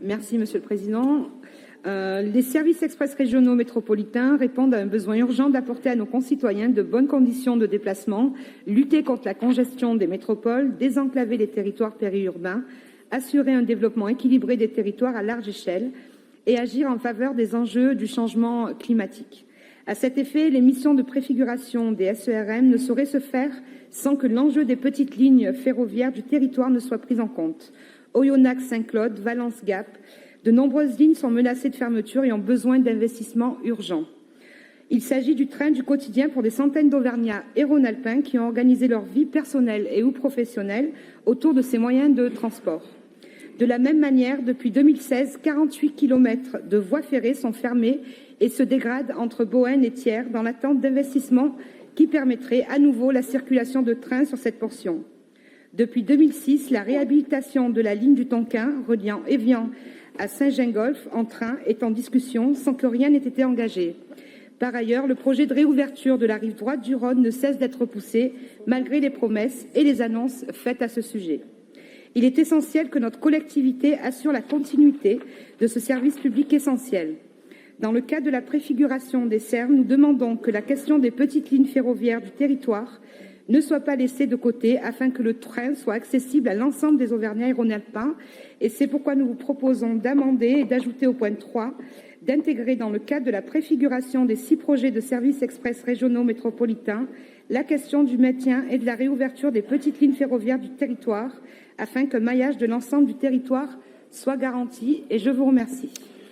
Merci, Monsieur le Président. Les services express régionaux métropolitains répondent à un besoin urgent d'apporter à nos concitoyens de bonnes conditions de déplacement, lutter contre la congestion des métropoles, désenclaver les territoires périurbains, assurer un développement équilibré des territoires à large échelle et agir en faveur des enjeux du changement climatique. À cet effet, les missions de préfiguration des SERM ne sauraient se faire sans que l'enjeu des petites lignes ferroviaires du territoire ne soit pris en compte. Oyonnax-Saint-Claude, Valence-Gap, de nombreuses lignes sont menacées de fermeture et ont besoin d'investissements urgents. Il s'agit du train du quotidien pour des centaines d'Auvergnats et Rhône-Alpins qui ont organisé leur vie personnelle et ou professionnelle autour de ces moyens de transport. De la même manière, depuis 2016, 48 km de voies ferrées sont fermées et se dégradent entre Boën et Thiers dans l'attente d'investissements qui permettraient à nouveau la circulation de trains sur cette portion. Depuis 2006, la réhabilitation de la ligne du Tonquin, reliant Évian à Saint-Gingolph en train est en discussion sans que rien n'ait été engagé. Par ailleurs, le projet de réouverture de la rive droite du Rhône ne cesse d'être repoussé malgré les promesses et les annonces faites à ce sujet. Il est essentiel que notre collectivité assure la continuité de ce service public essentiel. Dans le cadre de la préfiguration des SERM, nous demandons que la question des petites lignes ferroviaires du territoire ne soit pas laissée de côté afin que le train soit accessible à l'ensemble des Auvergnats et Rhône-Alpins. Et c'est pourquoi nous vous proposons d'amender et d'ajouter au point 3 d'intégrer dans le cadre de la préfiguration des 6 projets de services express régionaux métropolitains la question du maintien et de la réouverture des petites lignes ferroviaires du territoire afin que le maillage de l'ensemble du territoire soit garanti. Et je vous remercie.